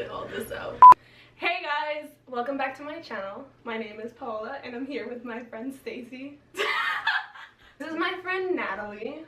edit all this out. Hey guys, welcome back to my channel. My name is Paola and I'm here with my friend Stacy. This is my friend Natalie.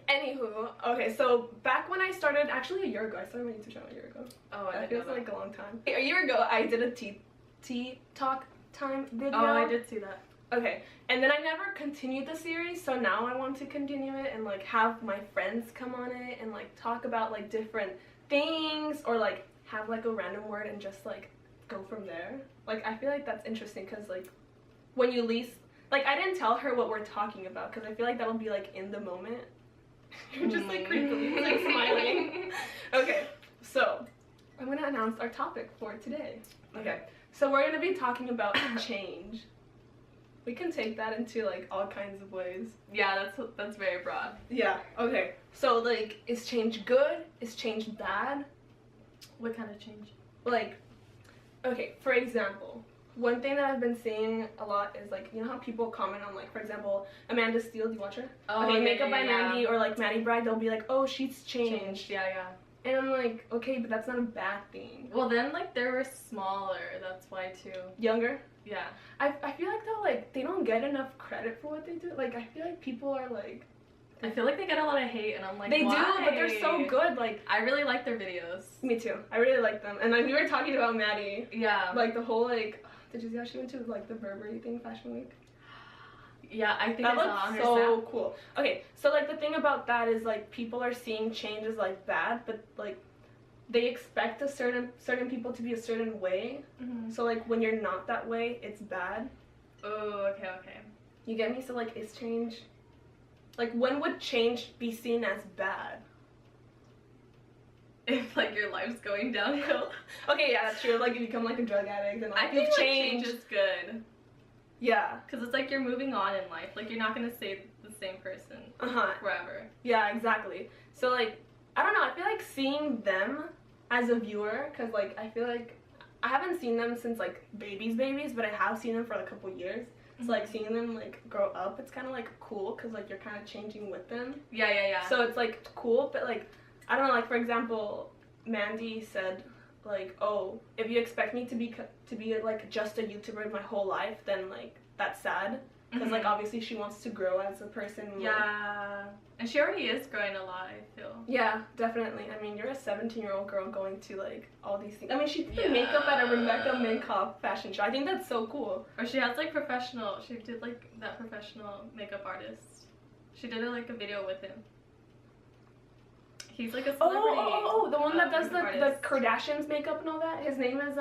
Anywho, okay, so back when I started, actually a year ago, I started my YouTube channel a year ago. Oh, that feels like a long time. A year ago, I did a tea talk time video. Oh, I did see that. Okay, and then I never continued the series, so now I want to continue it and like have my friends come on it and like talk about like different things, or like have like a random word and just like go from there. Like I feel like that's interesting because like when you least, like I didn't tell her what we're talking about because I feel like that'll be like in the moment. You're just like creepily like smiling. Okay, so I'm gonna announce our topic for today. Okay, so we're gonna be talking about change. We can take that into like all kinds of ways. Yeah, that's very broad. Yeah, okay. So like, is change good? Is change bad? What kind of change? Like, okay, for example, one thing that I've been seeing a lot is like, you know how people comment on like, for example, Amanda Steele, do you watch her? Oh, okay, yeah, Makeup yeah, by yeah. Mandy or like Maddie Bride, they'll be like, oh, she's changed. Yeah. And I'm like, okay, but that's not a bad thing. Well, then like they were smaller, that's why too. Younger? Yeah. I feel like though, like, they don't get enough credit for what they do. Like, I feel like people are like, I feel like they get a lot of hate and I'm like, they why? do, but they're so good. Like, I really like their videos. me too. I really like them. And like, we were talking about Maddie. Yeah. Like the whole like, did you see how she went to like the Burberry thing, Fashion Week? Yeah, I think That I saw on looks her so snap. cool. Okay, so like the thing about that is like people are seeing change as like bad, but like they expect a certain people to be a certain way. Mm-hmm. So like when you're not that way, it's bad. Oh, okay. You get me? So like, is change, like when would change be seen as bad? If like your life's going downhill. Okay, yeah, that's true. Like you become like a drug addict and like I think you've like, changed. change is good. Yeah. Because it's like you're moving on in life. Like you're not going to stay the same person forever. Yeah, exactly. So like, I don't know, I feel like seeing them as a viewer, because like I feel like I haven't seen them since like babies, but I have seen them for a couple years. So like seeing them like grow up, it's kind of like cool because like you're kind of changing with them. Yeah. So it's like cool, but like I don't know, like for example, Mandy said like, oh, if you expect me to be like just a YouTuber my whole life, then like that's sad. Because like obviously she wants to grow as a person. Yeah, and she already is growing a lot, I feel. Yeah, definitely. I mean, you're a 17-year-old girl going to like all these things. I mean, she did makeup at a Rebecca Minkoff fashion show. I think that's so cool. Or she has like she did like that professional makeup artist. She did like a video with him. He's like a celebrity. Oh, the one that does the artist. Kardashians makeup and all that. His name is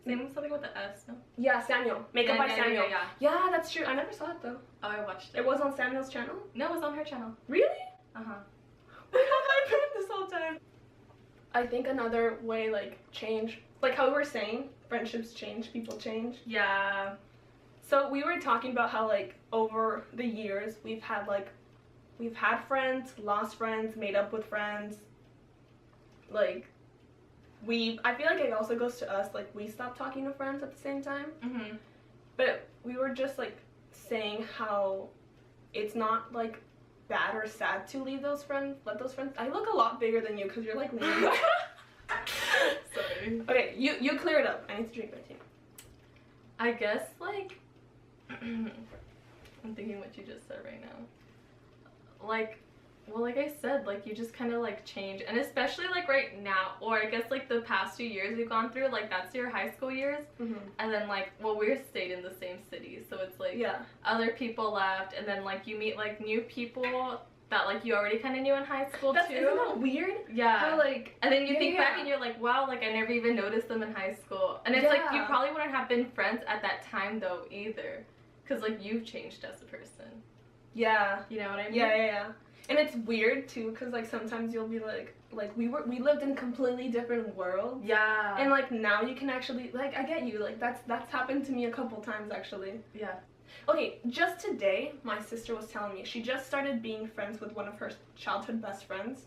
Name was something with the S, no? Yeah, Samuel. Makeup by Samuel. Yeah. Yeah, that's true. I never saw it though. Oh, I watched it. It was on Samuel's channel? No, it was on her channel. Really? Uh-huh. Where have I been this whole time? I think another way, like, change, like how we were saying, friendships change, people change. Yeah. So we were talking about how, like, over the years, we've had friends, lost friends, made up with friends. Like, I feel like it also goes to us, like, we stopped talking to friends at the same time. Mm-hmm. But we were just, like, saying how it's not, like, bad or sad to leave those friends, let those friends. I look a lot bigger than you because you're, like, leaning. Sorry. Okay, you clear it up. I need to drink my tea. I guess, like, I'm thinking what you just said right now. Like, well, like I said, like, you just kind of, like, change. And especially, like, right now, or I guess, like, the past 2 years we've gone through, like, that's your high school years. Mm-hmm. And then, like, well, we're stayed in the same city. So it's, like, yeah, other people left. And then, like, you meet, like, new people that, like, you already kind of knew in high school, too. Isn't that weird? Yeah. How, like, and then you think back and you're like, wow, like, I never even noticed them in high school. And it's, like, you probably wouldn't have been friends at that time, though, either. Because, like, you've changed as a person. Yeah. You know what I mean? Yeah. And it's weird too, because like sometimes you'll be like we lived in completely different worlds. Yeah. And like now you can actually, like, I get you, like that's happened to me a couple times actually. Yeah. Okay, just today my sister was telling me she just started being friends with one of her childhood best friends.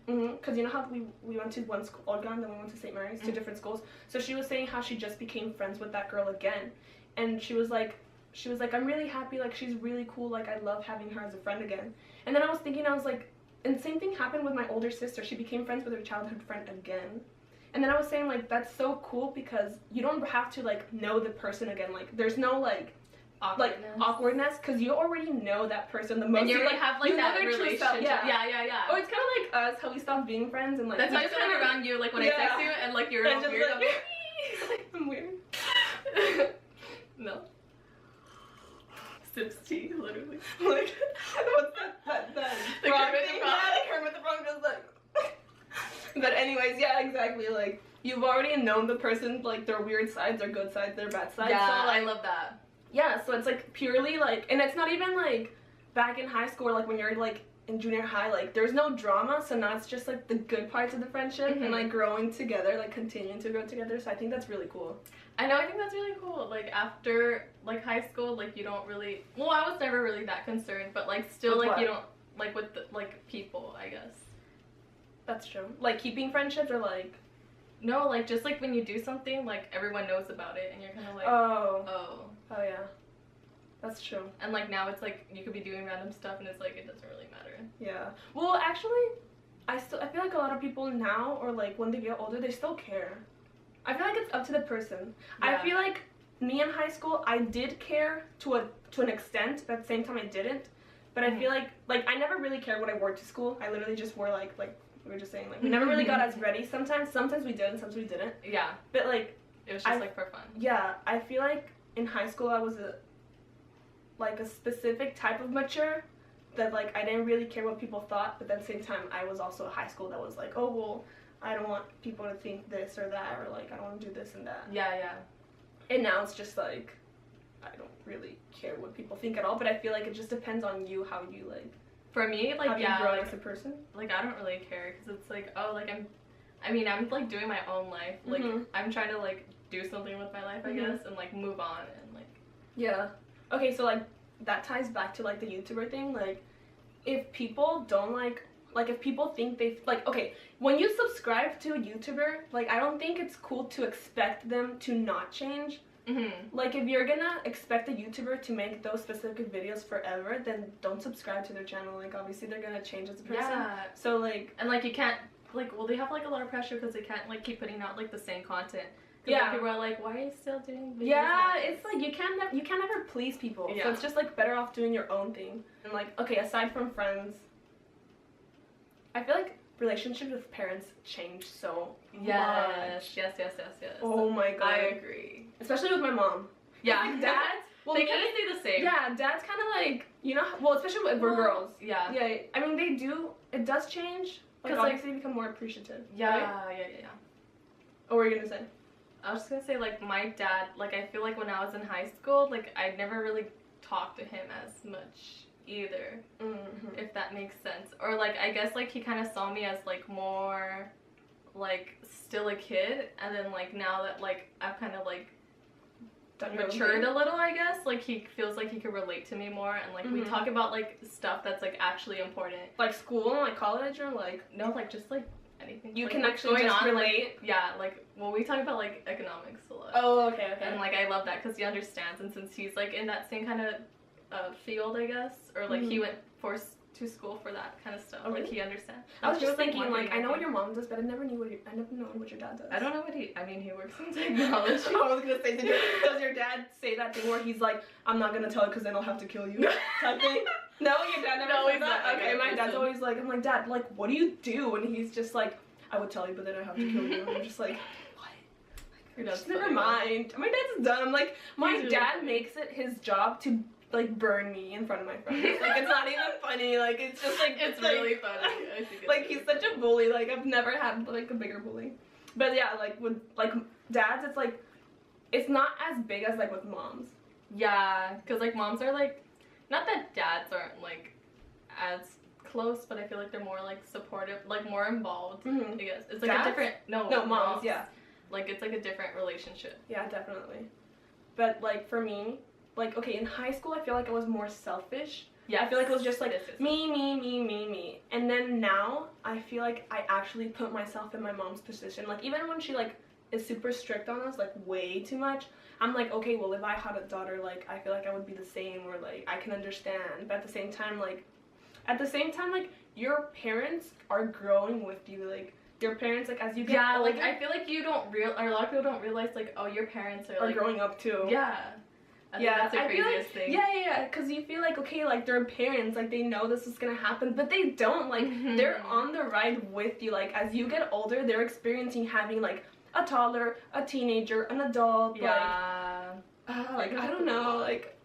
Because you know how we went to one school, Olga, and then we went to St. Mary's, two different schools. So she was saying how she just became friends with that girl again, and she was like, I'm really happy, like, she's really cool, like, I love having her as a friend again. And then I was thinking, I was like, and same thing happened with my older sister. She became friends with her childhood friend again. And then I was saying, like, that's so cool because you don't have to, like, know the person again. Like, there's no, like awkwardness because you already know that person the most. And you already like, have like that relationship. Yeah. Yeah. Or it's kind of like us, how we stopped being friends and like. That's why I turn around you like when I text you and like you're all weird. Like, I'm weird. No. Sips tea, literally. Like, what's that The Kermit the Frog. Yeah, the Kermit the Frog just like. But anyways, yeah, exactly. Like, you've already known the person, like their weird sides, their good sides, their bad sides. Yeah, so, like, I love that. Yeah, so it's like purely like, and it's not even like back in high school, or like when you're like in junior high, like there's no drama, so now it's just like the good parts of the friendship and like growing together, like continuing to grow together. So I think that's really cool. I know, I think that's really cool. Like after like high school, like you don't really, well, I was never really that concerned, but like still With like what? you don't, like with the, like people, I guess. That's true. Like keeping friendships or like. No, like just like when you do something, like everyone knows about it and you're kind of like, Oh yeah. That's true. And like now it's like you could be doing random stuff and it's like it doesn't really matter. Yeah. Well, actually, I feel like a lot of people now, or like when they get older, they still care. I feel like it's up to the person. Yeah. I feel like me in high school, I did care to an extent, but at the same time I didn't. But I feel like I never really cared what I wore to school. I literally just wore like we were just saying, like we never really got as ready sometimes. Sometimes we did and sometimes we didn't. Yeah. But like it was just like for fun. Yeah, I feel like in high school I was a specific type of mature that like I didn't really care what people thought, but at the same time I was also a high school that was like, oh well, I don't want people to think this or that, or like I don't want to do this and that. Yeah. And now it's just like I don't really care what people think at all, but I feel like it just depends on you, how you like. For me, like, how yeah, you grow like, as a person. Like, I don't really care, because it's like, oh, like, I'm, like, doing my own life. Like, I'm trying to, like, do something with my life, I guess, and, like, move on, and, like... Yeah. Okay, so, like, that ties back to, like, the YouTuber thing. Like, if people don't, like, if people think they... Like, okay, when you subscribe to a YouTuber, like, I don't think it's cool to expect them to not change. Like, if you're gonna expect a YouTuber to make those specific videos forever, then don't subscribe to their channel. Like, obviously they're gonna change as a person. Yeah. So, like... And, like, you can't... Like, well, they have, like, a lot of pressure because they can't, like, keep putting out, like, the same content. Yeah. Like, people are like, why are you still doing videos? Yeah, it's like, you can't ever please people. Yeah. So it's just, like, better off doing your own thing. And, like, okay, aside from friends, I feel like relationships with parents change so much. Yes. Oh my god. I agree. Especially with my mom. Yeah. Like dads, well, they kind of stay the same. Yeah, dad's kind of like, you know, well, especially if we're girls. Yeah. Yeah, I mean, it does change. Like, obviously you become more appreciative. Yeah, right? yeah. What were you gonna say? I was just gonna say, like, my dad, like, I feel like when I was in high school, like, I never really talked to him as much either, if that makes sense. Or, like, I guess, like, he kind of saw me as, like, more, like, still a kid, and then, like, now that, like, I've kind of, like, matured a little, I guess, like, he feels like he could relate to me more, and, like, we talk about, like, stuff that's, like, actually important. Like school, like college, or, like... No, like, just, like, anything. You like, can what's actually going just on, relate? like, yeah, like, well, we talk about, like, economics a lot. Oh, okay. And, like, I love that because he understands, and since he's, like, in that same kind of field, I guess, or, like, he went to school for that kind of stuff. Oh, really? Like, he understands. I was just thinking, marketing, like, I know what your mom does, but I never knew what your dad does. I don't know what I mean, he works in technology. I was gonna say, does your dad say that thing where he's like, I'm not gonna tell it because then I'll have to kill you, type thing? No, your dad never said that? Not. Okay, my dad's always like, I'm like, Dad, like, what do you do? And he's just like, I would tell you, but then I have to kill you. And I'm just like, what? Just never mind. My dad's dumb. Like, my dad makes it his job to, like, burn me in front of my friends. Like, it's not even funny. Like, it's just, like... It's like, really funny. I think it's like, he's such a bully. Like, I've never had, like, a bigger bully. But, yeah, like, with, like, dads, it's, like, it's not as big as, like, with moms. Yeah, because, like, moms are, like... Not that dads aren't, like, as close, but I feel like they're more, like, supportive, like, more involved, I guess. It's, like, dads? a different... No, moms, yeah. Like, it's, like, a different relationship. Yeah, definitely. But, like, for me... Like, okay, in high school, I feel like I was more selfish. Yeah. I feel like it was just, like, me. And then now, I feel like I actually put myself in my mom's position. Like, even when she, like, is super strict on us, like, way too much, I'm like, okay, well, if I had a daughter, like, I feel like I would be the same, or, like, I can understand. But at the same time, like, your parents are growing with you. Like, your parents, like, as you get Yeah, older, like, I feel like you don't or a lot of people don't realize, like, oh, your parents are, like, growing up too. Yeah. I think that's the craziest thing. Yeah, because you feel like, okay, like, their parents, like, they know this is gonna happen, but they don't, like, they're on the ride with you, like, as you get older, they're experiencing having, like, a toddler, a teenager, an adult, like, I don't know, like,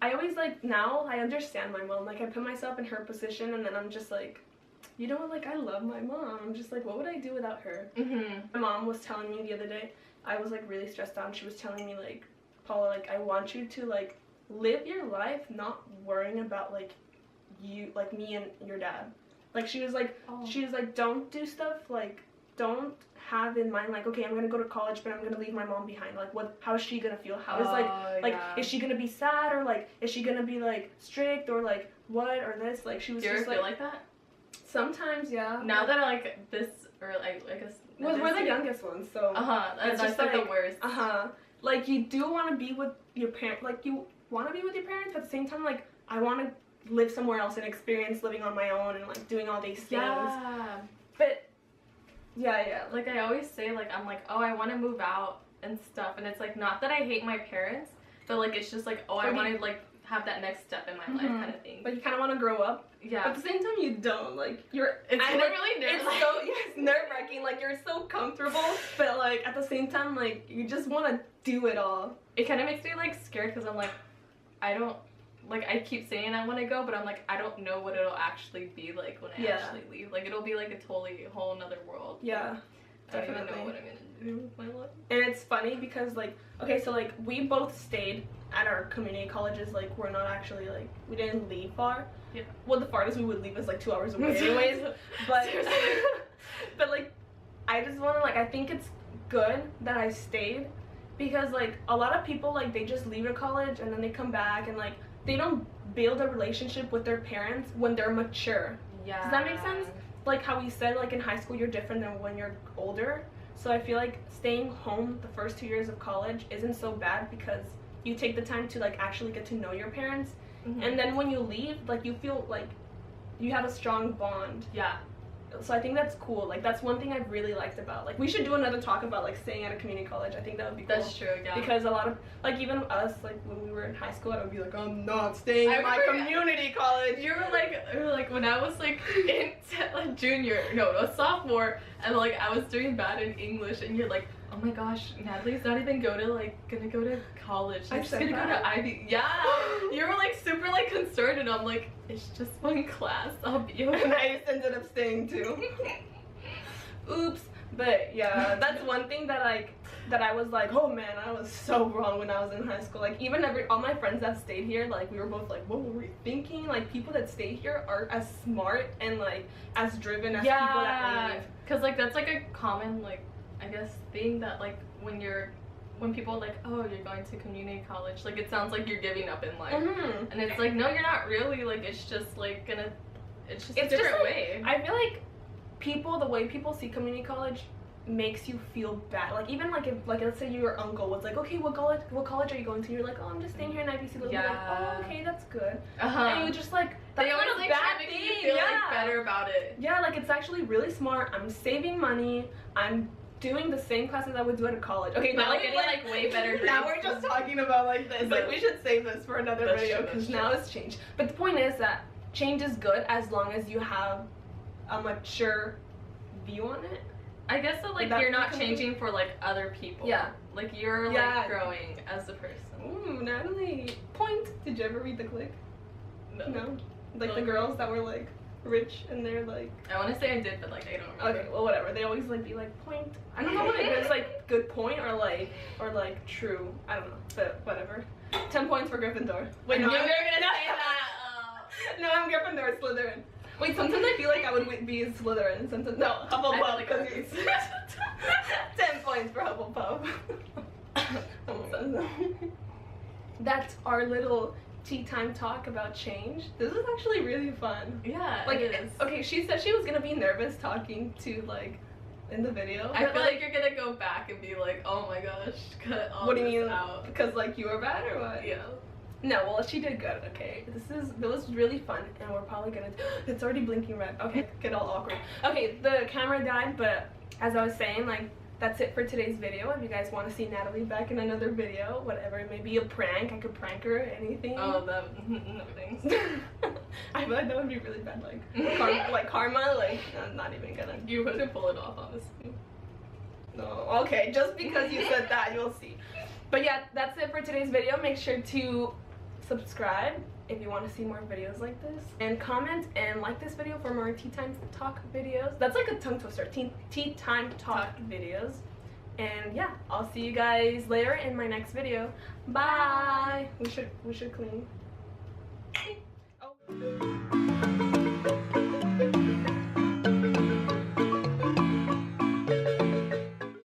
I always, like, now, I understand my mom, like, I put myself in her position, and then I'm just, like, you know what, like, I love my mom, I'm just, like, what would I do without her? My mom was telling me the other day, I was, like, really stressed out, and she was telling me, like, Paula, like, I want you to, like, live your life not worrying about, like, you, like, me and your dad. Like, she was like, don't do stuff, like, don't have in mind, like, okay, I'm gonna go to college, but I'm gonna leave my mom behind. Like, how is she gonna feel? How is, like, is she gonna be sad, or, like, is she gonna be, like, strict, or, like, what, or this? Like, she was just, like... feel like that? Sometimes, yeah. Now that, like, this, or, like, I guess... Well, we're the youngest ones, so... That's just, like, the worst. Like, you do want to be with your parents, like, you want to be with your parents, but at the same time, like, I want to live somewhere else and experience living on my own and, like, doing all these things. Yeah. But, yeah. Like, I always say, like, I'm like, oh, I want to move out and stuff, and it's, like, not that I hate my parents, but, like, it's just, like, oh, I want to, like, have that next step in my life kind of thing. But you kind of want to grow up. Yeah. But at the same time, you don't. Like, it's really nerve-wracking. It's nerve-wracking. Like, you're so comfortable, but, like, at the same time, like, you just want to do it all. It kind of makes me, like, scared, because I'm like, I don't, like, I keep saying I want to go, but I'm like, I don't know what it'll actually be like when I actually leave. Like, it'll be, like, a totally whole nother world. Yeah. I don't even know what I'm gonna do with my life. And it's funny because, like, okay, so, like, we both stayed at our community colleges. Like, we're not actually, like, we didn't leave far. Yeah. Well, the farthest we would leave is, like, 2 hours away anyways. But, but, like, I just want to, like, I think it's good that I stayed because, like, a lot of people, like, they just leave their college and then they come back and, like, they don't build a relationship with their parents when they're mature. Yeah. Does that make sense? Like how we said, like, in high school you're different than when you're older. So I feel like staying home the first 2 years of college isn't so bad because you take the time to, like, actually get to know your parents. And then when you leave, like, you feel like you have a strong bond. Yeah. So I think that's cool. Like, that's one thing I've really liked about, like, we should do another talk about, like, staying at a community college. I think that would be cool. That's true, yeah. Because a lot of, like, even us, like, when we were in high school, I would be like, I'm not staying at my community college. You were like, when I was, like, in a sophomore, and, like, I was doing bad in English, and you're like, oh my gosh, Natalie's not even gonna go to college. She's just gonna go to Ivy. Yeah. You were, like, super, like, concerned, and I'm like, it's just one class. I'll be okay. And I just ended up staying too. Oops. But yeah, that's one thing that, like, that I was like, oh man, I was so wrong when I was in high school. Like, even all my friends that stayed here, like, we were both like, what were we thinking? Like, people that stay here are as smart and, like, as driven as people that leave. Because, like, that's, like, a common, like, I guess, thing that, like, when people are like, oh, you're going to community college, like, it sounds like you're giving up in life. And it's like, no, you're not really. Like, it's just, like, it's just a different way. I feel like the way people see community college makes you feel bad. Like, even, like, if, like, let's say your uncle was like, okay, what college are you going to? You're like, oh, I'm just staying here in IBC. They'll be like, oh, okay, that's good. And you just, like, that's they always, not a like, bad make thing. you feel, like, better about it. Yeah, like, it's actually really smart. I'm saving money. I'm doing the same classes I would do at a college. Okay, now getting, like, way better. Now we're just talking about, like, this. Like, we should save this for another video because now it's changed. But the point is that change is good as long as you have a mature view on it. I guess so, like, you're not changing for, like, other people. Yeah. Like, you're, like, growing as a person. Ooh, Natalie. Point. Did you ever read The Click? No? Like, the girls that were, like, rich and they're, like... I want to say I did, but, like, I don't remember. Okay, well, whatever. They always, like, be like, point. I don't know what it is, like, good point or, like, true. I don't know, but whatever. 10 points for Gryffindor. Wait, no, you're gonna say that. No, I'm Gryffindor, Slytherin. Wait, sometimes I feel like I would be Slytherin. Sometimes, no, Hufflepuff. Like 10 points for Hufflepuff. That's our little tea time talk about change. This is actually really fun. Yeah, like, it is. Okay, she said she was gonna be nervous talking to, like, in the video. I feel like you're gonna go back and be like, oh my gosh, cut all this out. Because, like, you were bad or what? Yeah. No, well, she did good, okay? That was really fun, and we're probably gonna, it's already blinking red. Okay, get all awkward. Okay, the camera died, but as I was saying, like, that's it for today's video. If you guys want to see Natalie back in another video, whatever, maybe a prank, I could prank her, anything. Oh, that, no thanks. I feel like that would be really bad, like karma, like, I'm not even gonna. You wouldn't pull it off, honestly. No, okay, just because you said that, you'll see. But yeah, that's it for today's video. Make sure to subscribe if you want to see more videos like this, and comment and like this video for more tea time talk videos. That's like a tongue twister. Tea time talk videos. And yeah, I'll see you guys later in my next video. Bye. We should clean.